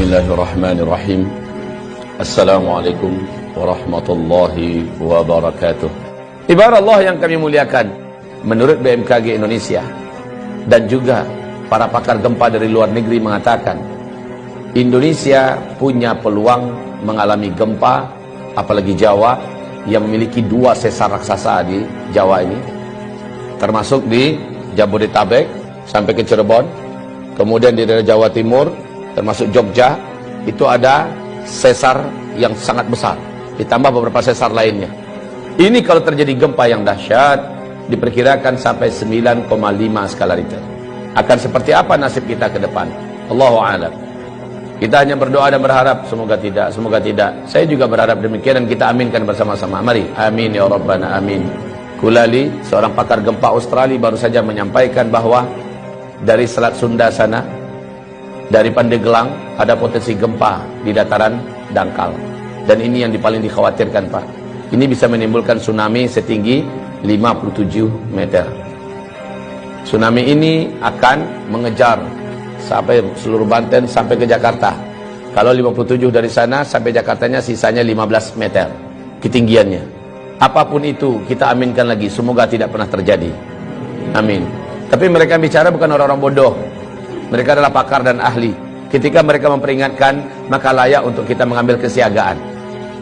Bismillahirrahmanirrahim. Assalamualaikum warahmatullahi wabarakatuh. Ibarat Allah yang kami muliakan, menurut BMKG Indonesia dan juga para pakar gempa dari luar negeri mengatakan Indonesia punya peluang mengalami gempa, apalagi Jawa yang memiliki 2 sesar raksasa di Jawa ini, termasuk di Jabodetabek sampai ke Cirebon, kemudian di daerah Jawa Timur termasuk Jogja, itu ada sesar yang sangat besar, ditambah beberapa sesar lainnya. Ini kalau terjadi gempa yang dahsyat, diperkirakan sampai 9,5 skala Richter. Akan seperti apa nasib kita ke depan? Allahu a'lam. Kita hanya berdoa dan berharap semoga tidak, semoga tidak. Saya juga berharap demikian dan kita aminkan bersama-sama. Mari, amin ya rabbana amin. Kulali, seorang pakar gempa Australia, baru saja menyampaikan bahwa dari Selat Sunda sana, dari Pandeglang, ada potensi gempa di dataran dangkal. Dan ini yang paling dikhawatirkan, Pak. Ini bisa menimbulkan tsunami setinggi 57 meter. Tsunami ini akan mengejar sampai seluruh Banten sampai ke Jakarta. Kalau 57 dari sana sampai Jakartanya sisanya 15 meter ketinggiannya. Apapun itu kita aminkan lagi, semoga tidak pernah terjadi. Amin. Tapi mereka bicara bukan orang-orang bodoh. Mereka adalah pakar dan ahli. Ketika mereka memperingatkan, maka layak untuk kita mengambil kesiagaan.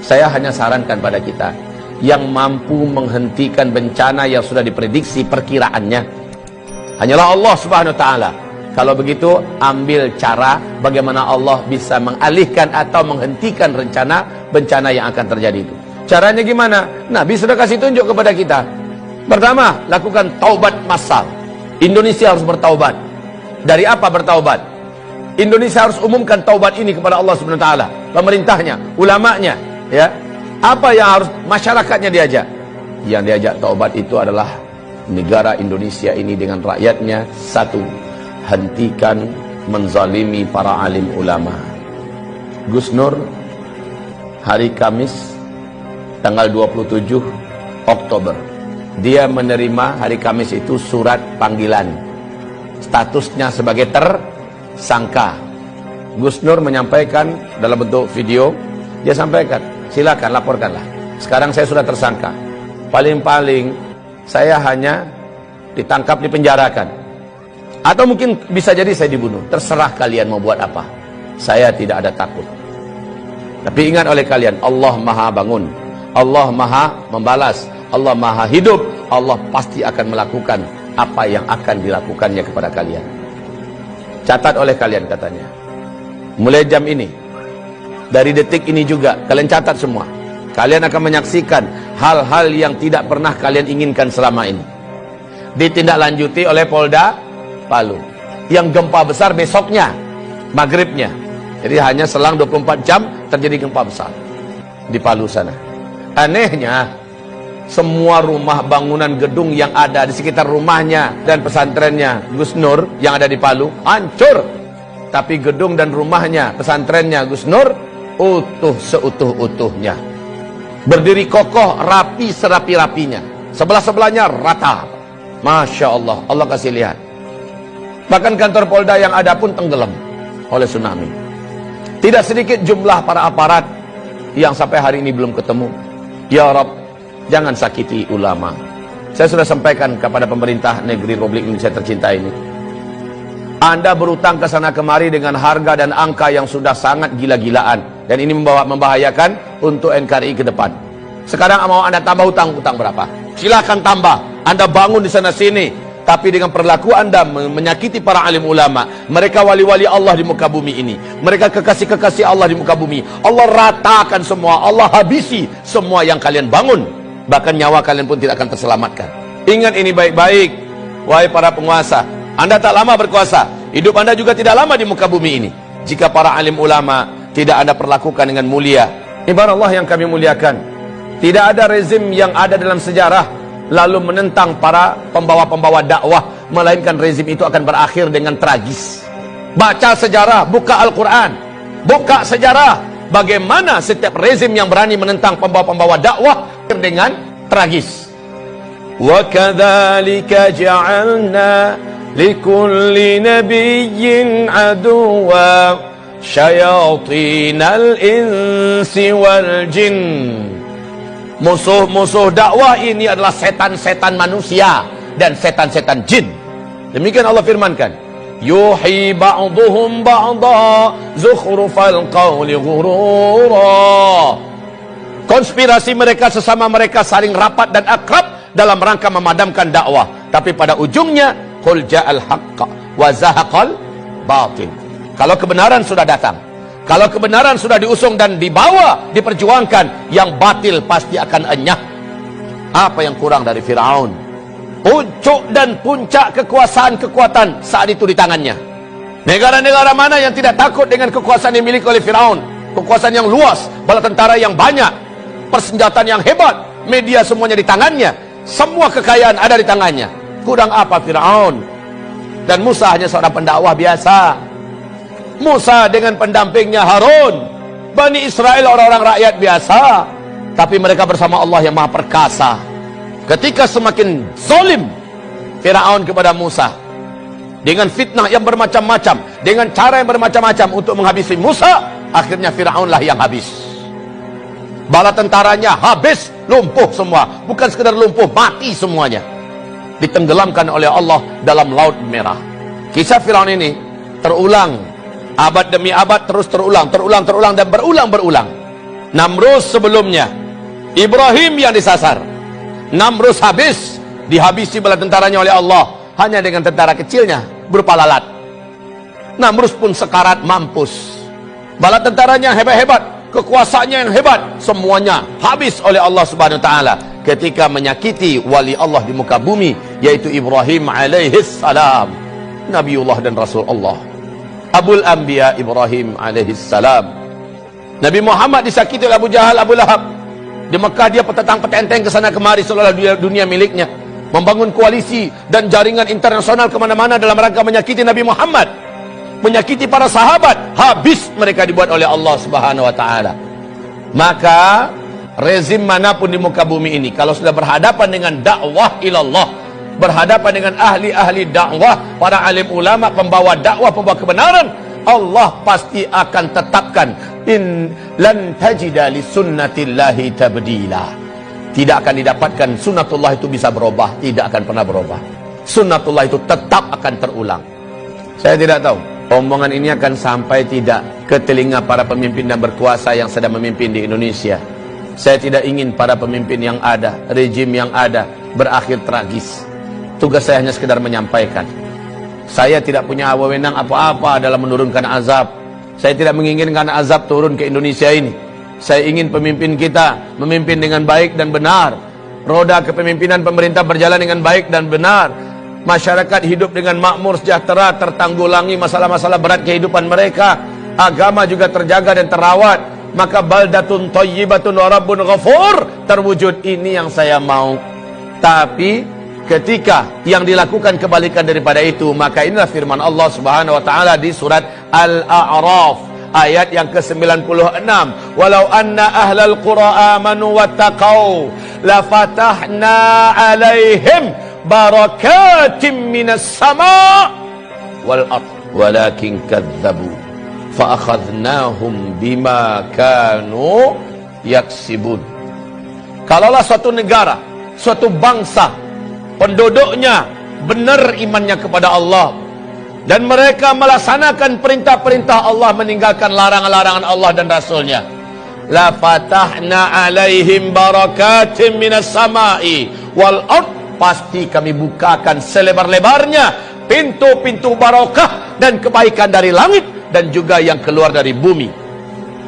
Saya hanya sarankan pada kita yang mampu menghentikan bencana yang sudah diprediksi perkiraannya hanyalah Allah Subhanahu wa taala. Kalau begitu, ambil cara bagaimana Allah bisa mengalihkan atau menghentikan rencana bencana yang akan terjadi itu. Caranya gimana? Nabi sudah kasih tunjuk kepada kita. Pertama, lakukan taubat massal. Indonesia harus bertaubat. Dari apa bertaubat? Indonesia harus umumkan taubat ini kepada Allah Subhanahu wa taala, pemerintahnya, ulamanya, ya. Apa yang harus masyarakatnya diajak? Yang diajak taubat itu adalah negara Indonesia ini dengan rakyatnya. Satu, hentikan menzalimi para alim ulama. Gus Nur hari Kamis tanggal 27 Oktober, dia menerima hari Kamis itu surat panggilan. Statusnya sebagai tersangka. Gus Nur menyampaikan dalam bentuk video, dia sampaikan, silakan laporkanlah. Sekarang saya sudah tersangka. Paling-paling saya hanya ditangkap, dipenjarakan. Atau mungkin bisa jadi saya dibunuh. Terserah kalian mau buat apa. Saya tidak ada takut. Tapi ingat oleh kalian, Allah Maha bangun. Allah Maha membalas. Allah Maha hidup. Allah pasti akan melakukan apa yang akan dilakukannya kepada kalian. Catat oleh kalian katanya. Mulai jam ini, dari detik ini juga, kalian catat semua. Kalian akan menyaksikan hal-hal yang tidak pernah kalian inginkan selama ini. Ditindaklanjuti oleh Polda Palu. Yang gempa besar besoknya, maghribnya. Jadi hanya selang 24 jam terjadi gempa besar di Palu sana. Anehnya, semua rumah bangunan gedung yang ada di sekitar rumahnya dan pesantrennya Gus Nur yang ada di Palu hancur. Tapi gedung dan rumahnya, pesantrennya Gus Nur utuh seutuh-utuhnya. Berdiri kokoh, rapi serapi-rapinya. Sebelah-sebelahnya rata. Masya Allah, Allah kasih lihat. Bahkan kantor Polda yang ada pun tenggelam oleh tsunami. Tidak sedikit jumlah para aparat yang sampai hari ini belum ketemu. Ya Rabb, jangan sakiti ulama. Saya sudah sampaikan kepada pemerintah negeri Republik Indonesia tercinta ini. Anda berutang ke sana kemari dengan harga dan angka yang sudah sangat gila-gilaan. Dan ini membahayakan untuk NKRI ke depan. Sekarang mau Anda tambah utang berapa? Silahkan tambah. Anda bangun di sana sini. Tapi dengan perilaku Anda menyakiti para alim ulama. Mereka wali-wali Allah di muka bumi ini. Mereka kekasih-kekasih Allah di muka bumi. Allah ratakan semua. Allah habisi semua yang kalian bangun. Bahkan nyawa kalian pun tidak akan terselamatkan. Ingat ini baik-baik, wahai para penguasa. Anda tak lama berkuasa, hidup Anda juga tidak lama di muka bumi ini. Jika para alim ulama tidak Anda perlakukan dengan mulia. Ibarat Allah yang kami muliakan, tidak ada rezim yang ada dalam sejarah lalu menentang para pembawa-pembawa dakwah, melainkan rezim itu akan berakhir dengan tragis. Baca sejarah, buka Al-Quran, buka sejarah. Bagaimana setiap rezim yang berani menentang pembawa-pembawa dakwah dengan tragis. Wa kadzalika ja'alna likulli nabiyyin aduwwa syayatinal insi wal jin. Musuh-musuh dakwah ini adalah setan-setan manusia dan setan-setan jin. Demikian Allah firmankan, yuhi ba'duhum ba'da zukhrufal qawli ghurura. Konspirasi mereka sesama mereka saling rapat dan akrab dalam rangka memadamkan dakwah, tapi pada ujungnya qul ja'al haqq wa zahaqal batil. Kalau kebenaran sudah datang, kalau kebenaran sudah diusung dan dibawa, diperjuangkan, yang batil pasti akan enyah. Apa yang kurang dari Firaun? Puncak dan puncak kekuasaan kekuatan saat itu di tangannya. Negara-negara mana yang tidak takut dengan kekuasaan yang dimiliki oleh Firaun? Kekuasaan yang luas, bala tentara yang banyak, persenjataan yang hebat, media semuanya di tangannya, semua kekayaan ada di tangannya. Kurang apa Firaun? Dan Musa hanya seorang pendakwah biasa. Musa dengan pendampingnya Harun, Bani Israel orang-orang rakyat biasa, tapi mereka bersama Allah yang Maha Perkasa. Ketika semakin zalim Firaun kepada Musa dengan fitnah yang bermacam-macam, dengan cara yang bermacam-macam untuk menghabisi Musa, akhirnya Firaunlah yang habis. Bala tentaranya habis, lumpuh semua. Bukan sekedar lumpuh, mati semuanya, ditenggelamkan oleh Allah dalam Laut Merah. Kisah Firaun ini terulang abad demi abad, terus terulang dan berulang. Namrus sebelumnya, Ibrahim yang disasar. Namrus habis, dihabisi bala tentaranya oleh Allah hanya dengan tentara kecilnya berupa lalat. Namrus pun sekarat mampus. Bala tentaranya hebat-hebat, kekuasaannya yang hebat, semuanya habis oleh Allah Subhanahu wa taala ketika menyakiti wali Allah di muka bumi, yaitu Ibrahim alaihis salam, Nabiullah dan Rasul Allah, Abul Anbiya Ibrahim alaihis salam. Nabi Muhammad disakiti oleh Abu Jahal, Abu Lahab. Di Mekah dia petentang-petenteng ke sana kemari seolah dunia miliknya, membangun koalisi dan jaringan internasional kemana-mana dalam rangka menyakiti Nabi Muhammad, menyakiti para sahabat. Habis mereka dibuat oleh Allah Subhanahu wa taala. Maka rezim manapun di muka bumi ini, kalau sudah berhadapan dengan dakwah ilallah, berhadapan dengan ahli-ahli dakwah, para alim ulama, pembawa dakwah, pembawa kebenaran, Allah pasti akan tetapkan in lan tajida li sunnatillahi tabdila. Tidak akan didapatkan sunnatullah itu bisa berubah, tidak akan pernah berubah. Sunnatullah itu tetap akan terulang. Saya tidak tahu omongan ini akan sampai tidak ke telinga para pemimpin dan berkuasa yang sedang memimpin di Indonesia. Saya tidak ingin para pemimpin yang ada, rejim yang ada berakhir tragis. Tugas saya hanya sekedar menyampaikan. Saya tidak punya wewenang apa-apa dalam menurunkan azab. Saya tidak menginginkan azab turun ke Indonesia ini. Saya ingin pemimpin kita memimpin dengan baik dan benar. Roda kepemimpinan pemerintah berjalan dengan baik dan benar. Masyarakat hidup dengan makmur, sejahtera, tertanggulangi masalah-masalah berat kehidupan mereka. Agama juga terjaga dan terawat. Maka baldatun thayyibatun wa rabbun ghafur terwujud. Ini yang saya mau. Tapi ketika yang dilakukan kebalikan daripada itu, maka inilah firman Allah Subhanahu wa taala di surat Al-A'raf ayat yang ke-96, walau anna ahlal qura amanu wattaqau lafatahna alaihim barakatim minas sama' wal ard walakin kadzabu fa akhadnahum bima kanu yaksibun. Kalaulah suatu negara, suatu bangsa, penduduknya benar imannya kepada Allah dan mereka melaksanakan perintah-perintah Allah, meninggalkan larangan-larangan Allah dan Rasulnya, la fatahna alaihim barakatim minas sama'i wal ard, pasti kami bukakan selebar-lebarnya pintu-pintu barakah dan kebaikan dari langit dan juga yang keluar dari bumi.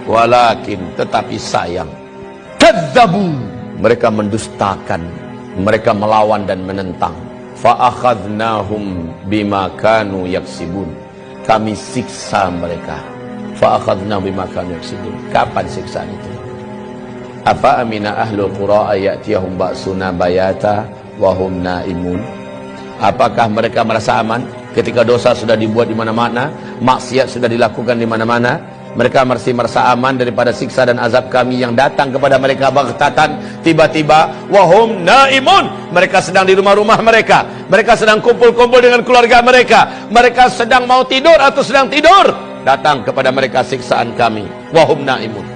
Walakin, tetapi sayang, kadzabu, mereka mendustakan, mereka melawan dan menentang. Fa akhadnahum bima kanu yaksibun, kami siksa mereka. Fa akhadnahum bima kanu yaksibun. Kapan siksaan itu? Apa amina ahlul qura ayatiyahum ba'suna bayata wa hum naimun? Apakah mereka merasa aman ketika dosa sudah dibuat di mana-mana, maksiat sudah dilakukan di mana-mana? Mereka masih merasa aman daripada siksa dan azab kami yang datang kepada mereka baghtatan, tiba-tiba. Wahum naimun, mereka sedang di rumah-rumah mereka, mereka sedang kumpul-kumpul dengan keluarga mereka, mereka sedang mau tidur atau sedang tidur. datang kepada mereka siksaan kami wahum naimun.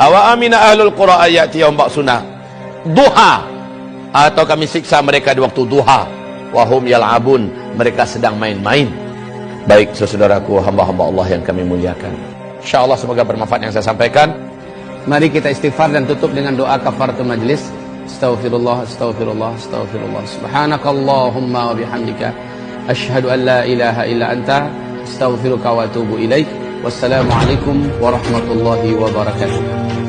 Awa amina ahlul qura ayatiyahum ba'suna duha, atau kami siksa mereka di waktu duha wahum yal'abun, mereka sedang main-main. Baik saudaraku, hamba-hamba Allah yang kami muliakan, insyaallah semoga bermanfaat yang saya sampaikan. Mari kita istighfar dan tutup dengan doa kafaratul majlis. Astaghfirullah, astaghfirullah, astaghfirullah. Subhanakallahumma wa bihamdika asyhadu an la ilaha illa anta astaghfiruka wa atubu ilaik. Wassalamualaikum warahmatullahi wabarakatuh.